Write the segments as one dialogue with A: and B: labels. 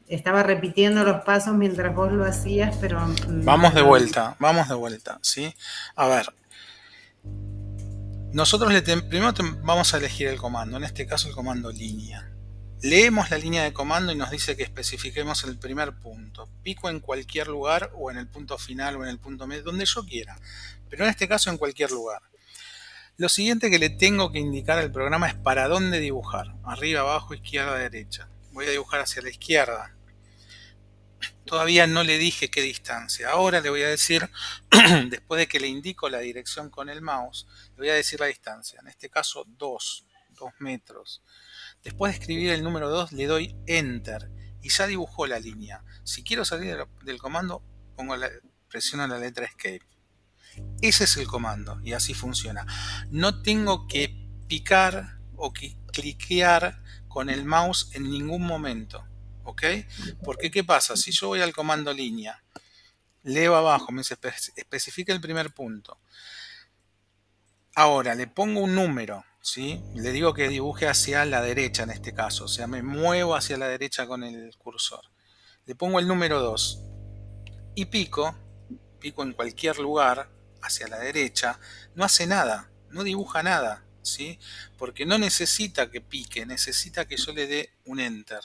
A: Estaba repitiendo los pasos mientras vos lo hacías, pero
B: Vamos de vuelta, ¿sí? A ver, nosotros primero vamos a elegir el comando, en este caso el comando línea. Leemos la línea de comando y nos dice que especifiquemos el primer punto. Pico en cualquier lugar o en el punto final o en el punto medio, donde yo quiera. Pero en este caso en cualquier lugar. Lo siguiente que le tengo que indicar al programa es para dónde dibujar. Arriba, abajo, izquierda, derecha. Voy a dibujar hacia la izquierda. Todavía no le dije qué distancia. Ahora le voy a decir, después de que le indico la dirección con el mouse, le voy a decir la distancia. En este caso 2 metros. Después de escribir el número 2 le doy Enter y ya dibujó la línea. Si quiero salir del comando, presiono la letra Escape. Ese es el comando y así funciona. No tengo que picar o que cliquear con el mouse en ningún momento. ¿Ok? Porque ¿qué pasa? Si yo voy al comando línea, leo abajo, me especifica el primer punto. Ahora le pongo un número, ¿sí? Le digo que dibuje hacia la derecha en este caso, o sea, me muevo hacia la derecha con el cursor. Le pongo el número 2 y pico en cualquier lugar hacia la derecha, no hace nada, no dibuja nada, ¿sí? Porque no necesita que pique, necesita que yo le dé un enter.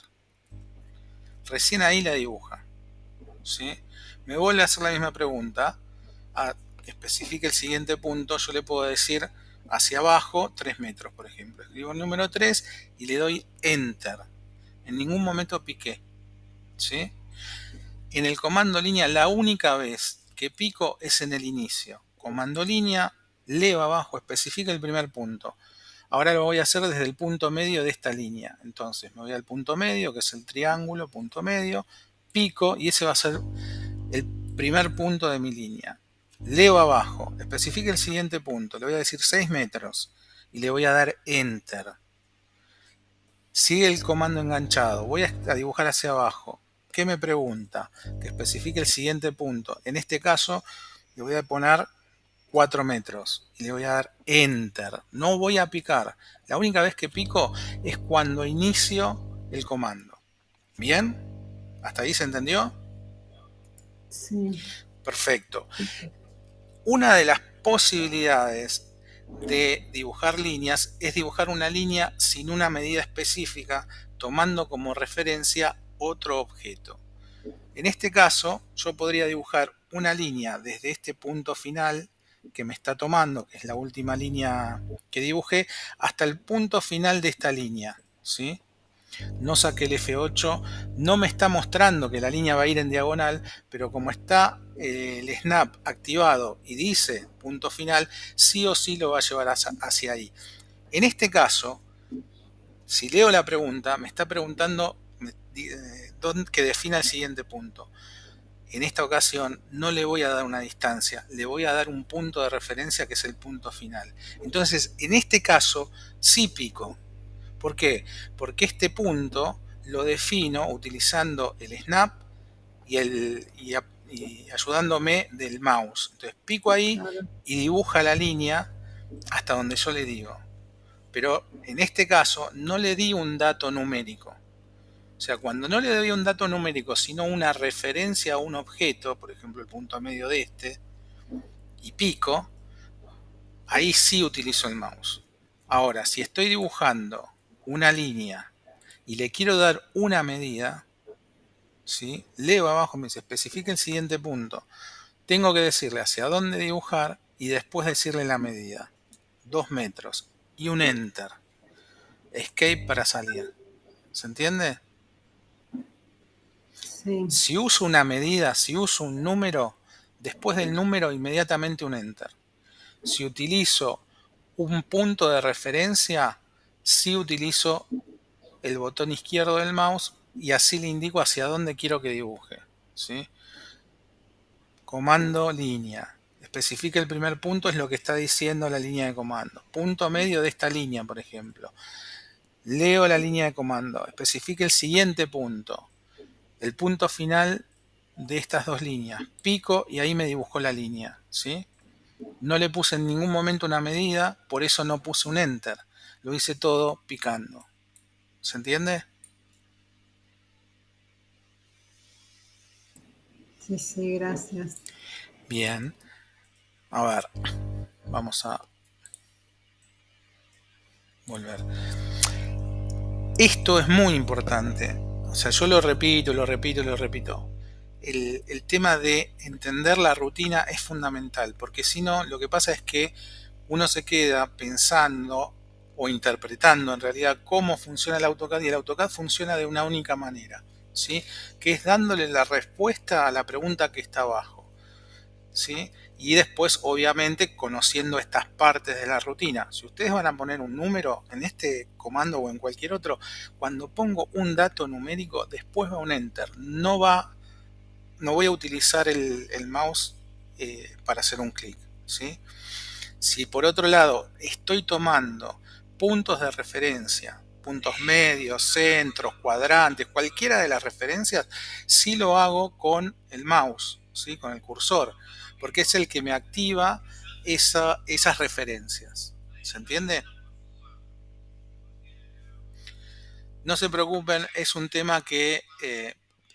B: Recién ahí la dibuja, ¿sí? Me vuelve a hacer la misma pregunta, que especifique el siguiente punto, yo le puedo decir hacia abajo 3 metros, por ejemplo. Escribo el número 3 y le doy enter. En ningún momento piqué, ¿sí? En el comando línea la única vez que pico es en el inicio. Comando línea, leo abajo, especifica el primer punto. Ahora lo voy a hacer desde el punto medio de esta línea. Entonces me voy al punto medio, que es el triángulo, punto medio, pico y ese va a ser el primer punto de mi línea. Leo abajo, especifica el siguiente punto, le voy a decir 6 metros y le voy a dar enter. Sigue el comando enganchado, voy a dibujar hacia abajo. ¿Qué me pregunta? Que especifique el siguiente punto. En este caso le voy a poner 4 metros y le voy a dar enter. No voy a picar. La única vez que pico es cuando inicio el comando. ¿Bien? ¿Hasta ahí se entendió?
A: sí.
B: Perfecto. Una de las posibilidades de dibujar líneas es dibujar una línea sin una medida específica, tomando como referencia otro objeto. En este caso, yo podría dibujar una línea desde este punto final que me está tomando, que es la última línea que dibujé, hasta el punto final de esta línea, ¿sí? No saqué el F8, no me está mostrando que la línea va a ir en diagonal, pero como está el snap activado y dice punto final, sí o sí lo va a llevar hacia ahí. En este caso, si leo la pregunta, me está preguntando que defina el siguiente punto. En esta ocasión no le voy a dar una distancia, le voy a dar un punto de referencia que es el punto final. Entonces, en este caso, sí pico. ¿Por qué? Porque este punto lo defino utilizando el snap y ayudándome del mouse. Entonces pico ahí
A: Claro.
B: y dibuja la línea hasta donde yo le digo. Pero en este caso no le di un dato numérico. O sea, cuando no le doy un dato numérico, sino una referencia a un objeto, por ejemplo el punto medio de este, y pico, ahí sí utilizo el mouse. Ahora, si estoy dibujando una línea y le quiero dar una medida, ¿sí? Leo abajo, me dice, especifica el siguiente punto. Tengo que decirle hacia dónde dibujar y después decirle la medida. 2 metros. Y un enter. Escape para salir. ¿Se entiende?
A: Sí.
B: Si uso una medida, si uso un número, después del número inmediatamente un enter. Si utilizo un punto de referencia, sí utilizo el botón izquierdo del mouse y así le indico hacia dónde quiero que dibuje, ¿sí? Comando línea. Especifica el primer punto, es lo que está diciendo la línea de comando. Punto medio de esta línea, por ejemplo. Leo la línea de comando. Especifica el siguiente punto. El punto final de estas dos líneas. Pico y ahí me dibujó la línea, ¿sí? No le puse en ningún momento una medida, por eso no puse un enter. Lo hice todo picando. ¿Se entiende?
A: Sí, sí, gracias.
B: Bien. A ver, vamos a volver. Esto es muy importante. O sea, yo lo repito, lo repito, lo repito. El tema de entender la rutina es fundamental, porque si no, lo que pasa es que uno se queda pensando o interpretando en realidad cómo funciona el AutoCAD, y el AutoCAD funciona de una única manera, ¿sí? Que es dándole la respuesta a la pregunta que está abajo, ¿sí? Y después, obviamente, conociendo estas partes de la rutina. Si ustedes van a poner un número en este comando o en cualquier otro, cuando pongo un dato numérico, después va un enter. No voy a utilizar el mouse para hacer un clic, ¿sí? Si por otro lado estoy tomando puntos de referencia, puntos medios, centros, cuadrantes, cualquiera de las referencias, sí lo hago con el mouse, ¿sí? Con el cursor, porque es el que me activa esas referencias. ¿Se entiende? No se preocupen, es un tema que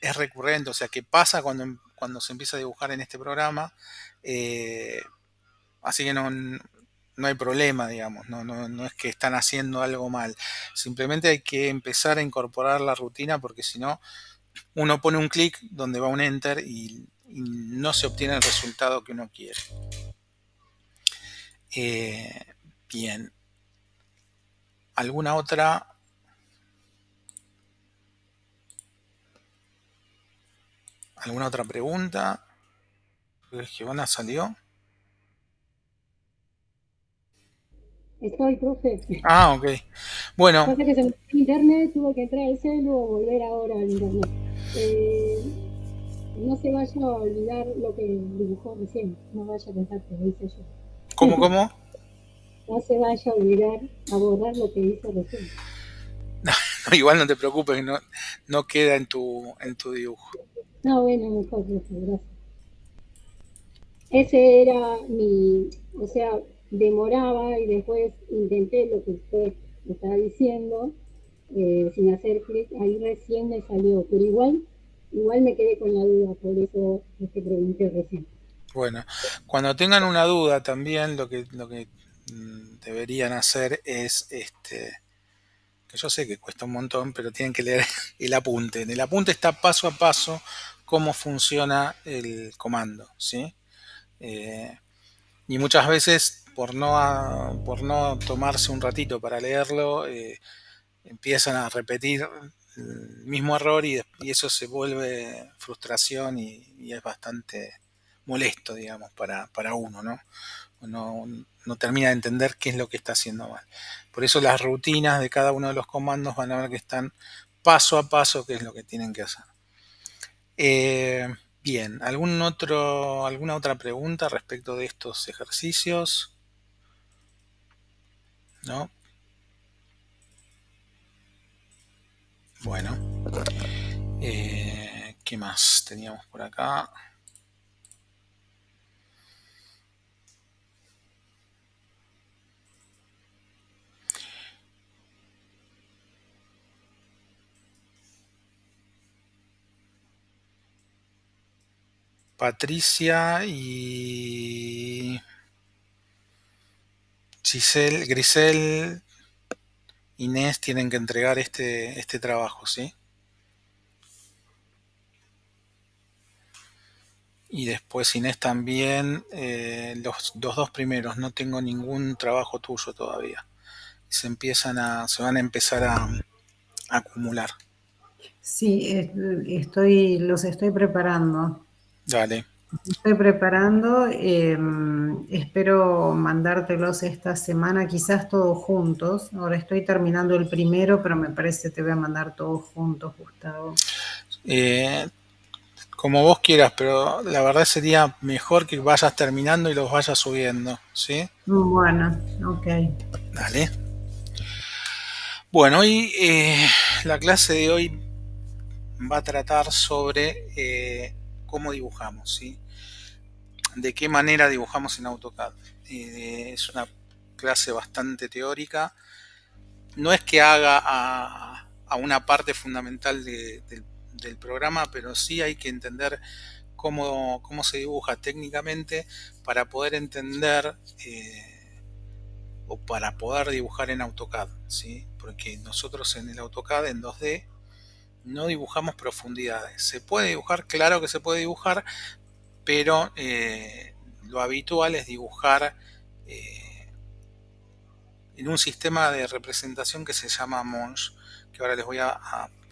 B: es recurrente, o sea, que pasa cuando se empieza a dibujar en este programa. eh, Así que no hay problema, digamos, no es que están haciendo algo mal. Simplemente hay que empezar a incorporar la rutina, porque si no, uno pone un clic donde va un enter y no se obtiene el resultado que uno quiere. Eh, Bien, ¿alguna otra pregunta? Creo que Giovanna salió.
C: Estoy, profe.
B: Ah, ok. Bueno,
C: Pasa que se me fue el internet, tuve que entrar al celu o volver ahora al internet. No se vaya a olvidar lo que dibujó recién, no vaya a pensar que lo hice yo.
B: ¿cómo?
C: No se vaya a olvidar a borrar lo que hice recién.
B: No, igual no te preocupes, no queda en tu dibujo.
C: No, bueno, mejor, profe, gracias. Ese era o sea, demoraba y después intenté lo que usted me estaba diciendo, sin hacer clic, ahí recién me salió, pero igual me quedé con la duda, por eso te pregunté recién.
B: Bueno, cuando tengan una duda también lo que deberían hacer es que yo sé que cuesta un montón, pero tienen que leer el apunte. En el apunte está paso a paso cómo funciona el comando, ¿sí? Eh, y muchas veces por no tomarse un ratito para leerlo, empiezan a repetir el mismo error, y eso se vuelve frustración, y es bastante molesto, digamos, para uno, ¿no? No termina de entender qué es lo que está haciendo mal. Por eso las rutinas de cada uno de los comandos van a ver que están paso a paso qué es lo que tienen que hacer. Bien, ¿alguna otra pregunta respecto de estos ejercicios? ¿No? Bueno, ¿qué más teníamos por acá? Patricia y Grisel, Inés tienen que entregar este trabajo, ¿sí? Y después Inés también, los dos primeros, no tengo ningún trabajo tuyo todavía. Se van a empezar a acumular.
A: Sí, los estoy preparando.
B: Dale.
A: Estoy preparando, espero mandártelos esta semana, quizás todos juntos. Ahora estoy terminando el primero, pero me parece que te voy a mandar todos juntos, Gustavo.
B: Eh, Como vos quieras, pero la verdad sería mejor que vayas terminando y los vayas subiendo, ¿sí?
A: Bueno, ok.
B: Dale. Bueno, hoy la clase de hoy va a tratar sobre cómo dibujamos, ¿sí? De qué manera dibujamos en AutoCAD. Es una clase bastante teórica. No es que haga a una parte fundamental del programa, pero sí hay que entender cómo se dibuja técnicamente para poder entender o para poder dibujar en AutoCAD, ¿sí? Porque nosotros en el AutoCAD en 2D no dibujamos profundidades. ¿Se puede dibujar? Claro que se puede dibujar, pero lo habitual es dibujar en un sistema de representación que se llama Monge, que ahora les voy a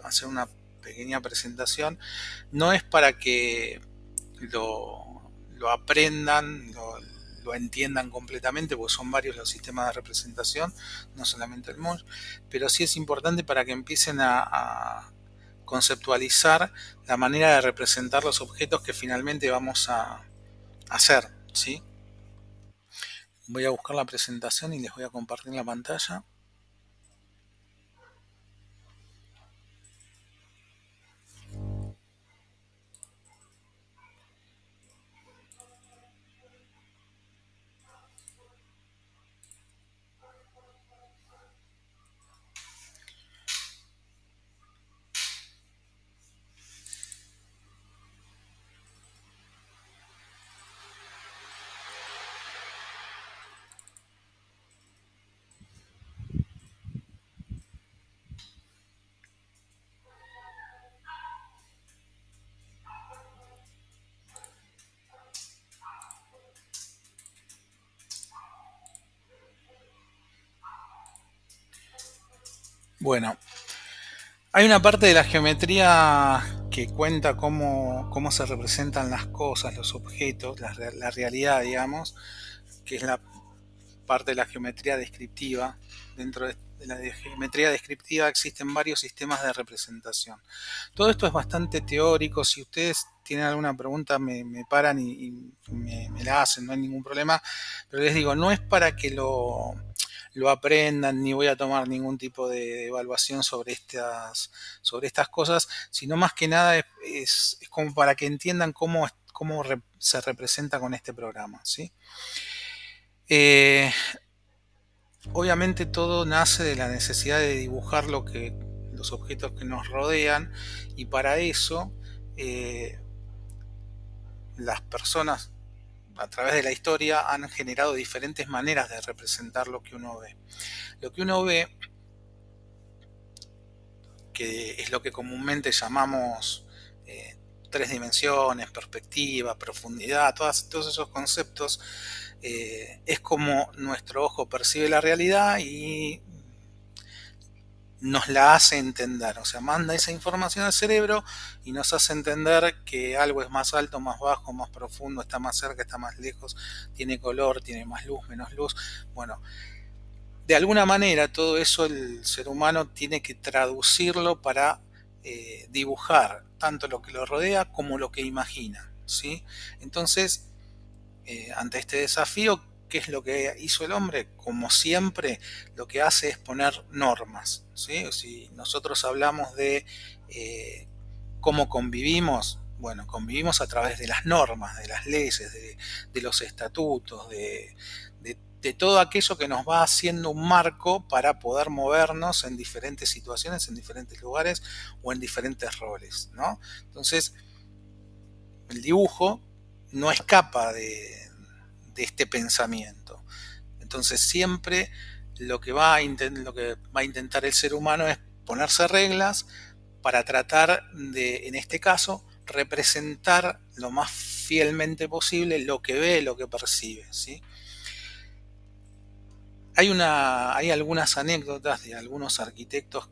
B: hacer una pequeña presentación. No es para que lo aprendan, lo entiendan completamente, porque son varios los sistemas de representación, no solamente el Monge, pero sí es importante para que empiecen a conceptualizar la manera de representar los objetos que finalmente vamos a hacer, ¿sí? Voy a buscar la presentación y les voy a compartir la pantalla. Bueno, hay una parte de la geometría que cuenta cómo se representan las cosas, los objetos, la realidad, digamos, que es la parte de la geometría descriptiva. Dentro de la geometría descriptiva existen varios sistemas de representación. Todo esto es bastante teórico. Si ustedes tienen alguna pregunta, me paran y me la hacen, no hay ningún problema. Pero les digo, no es para que lo aprendan, ni voy a tomar ningún tipo de evaluación sobre estas cosas, sino más que nada es como para que entiendan cómo se representa con este programa, ¿sí? Obviamente todo nace de la necesidad de dibujar los objetos que nos rodean, y para eso las personas a través de la historia han generado diferentes maneras de representar lo que uno ve. Lo que uno ve, que es lo que comúnmente llamamos tres dimensiones, perspectiva, profundidad, todos esos conceptos, es como nuestro ojo percibe la realidad y nos la hace entender, o sea, manda esa información al cerebro y nos hace entender que algo es más alto, más bajo, más profundo, está más cerca, está más lejos, tiene color, tiene más luz, menos luz. Bueno, de alguna manera todo eso el ser humano tiene que traducirlo para dibujar tanto lo que lo rodea como lo que imagina, ¿sí? Entonces, ante este desafío, ¿qué es lo que hizo el hombre? Como siempre, lo que hace es poner normas, ¿sí? Si nosotros hablamos de cómo convivimos, bueno, convivimos a través de las normas, de las leyes, de los estatutos, de todo aquello que nos va haciendo un marco para poder movernos en diferentes situaciones, en diferentes lugares o en diferentes roles, ¿no? Entonces, el dibujo no escapa de este pensamiento. Entonces, siempre lo que va a intentar el ser humano es ponerse reglas para tratar de, en este caso, representar lo más fielmente posible lo que ve, lo que percibe, ¿sí? Hay algunas anécdotas de algunos arquitectos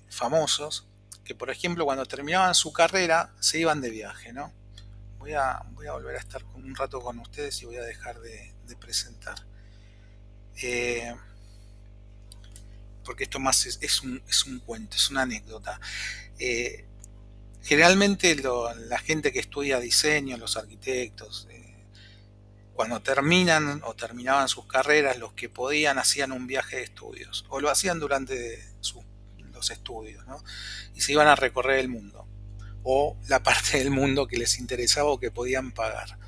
B: famosos que, por ejemplo, cuando terminaban su carrera se iban de viaje, ¿no? Voy a volver a estar un rato con ustedes y voy a dejar de presentar. Porque esto más es un cuento, es una anécdota. Generalmente la gente que estudia diseño, los arquitectos, cuando terminan o terminaban sus carreras, los que podían hacían un viaje de estudios, o lo hacían durante los estudios, ¿no? Y se iban a recorrer el mundo, o la parte del mundo que les interesaba o que podían pagar.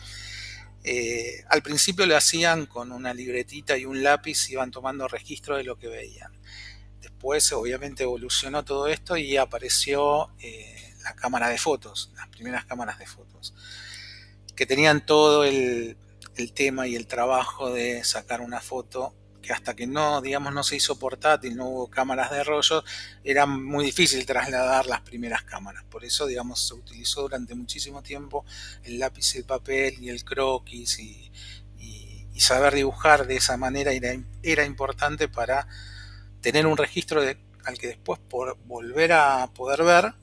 B: Al principio lo hacían con una libretita y un lápiz, iban tomando registro de lo que veían. Después obviamente evolucionó todo esto y apareció la cámara de fotos, las primeras cámaras de fotos, que tenían todo el tema y el trabajo de sacar una foto, que hasta que no, digamos, no se hizo portátil, no hubo cámaras de rollo, era muy difícil trasladar las primeras cámaras. Por eso, digamos, se utilizó durante muchísimo tiempo el lápiz y el papel y el croquis y saber dibujar de esa manera era importante para tener un registro al que después volver a poder ver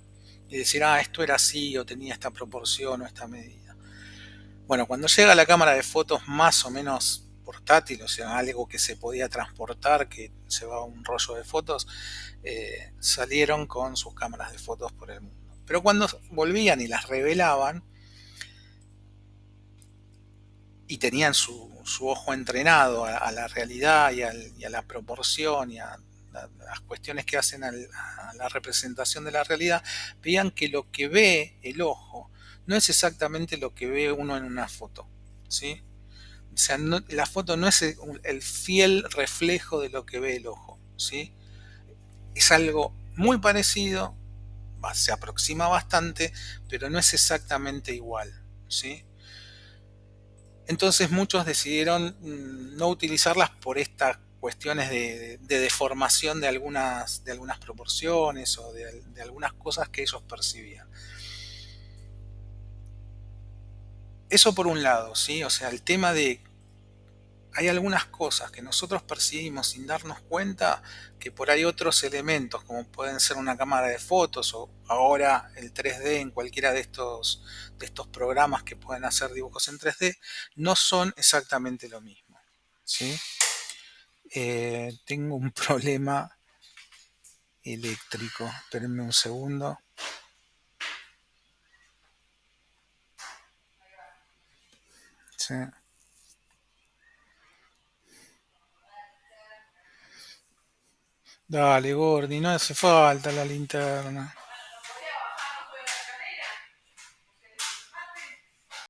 B: y decir, ah, esto era así, o tenía esta proporción o esta medida. Bueno, cuando llega la cámara de fotos más o menos portátil, o sea, algo que se podía transportar, que se va un rollo de fotos, salieron con sus cámaras de fotos por el mundo. Pero cuando volvían y las revelaban, y tenían su ojo entrenado a la realidad y a la proporción y a las cuestiones que hacen a la representación de la realidad, veían que lo que ve el ojo no es exactamente lo que ve uno en una foto, ¿sí? O sea, la foto no es el fiel reflejo de lo que ve el ojo, ¿sí? Es algo muy parecido, se aproxima bastante, pero no es exactamente igual, ¿sí? Entonces muchos decidieron no utilizarlas por estas cuestiones de deformación de algunas proporciones o de algunas cosas que ellos percibían. Eso por un lado, ¿sí? O sea, el tema de hay algunas cosas que nosotros percibimos sin darnos cuenta, que por ahí otros elementos, como pueden ser una cámara de fotos o ahora el 3D en cualquiera de estos programas que pueden hacer dibujos en 3D, no son exactamente lo mismo, ¿sí? Tengo un problema eléctrico, espérenme un segundo. Sí. Dale, Gordi, no hace falta la linterna.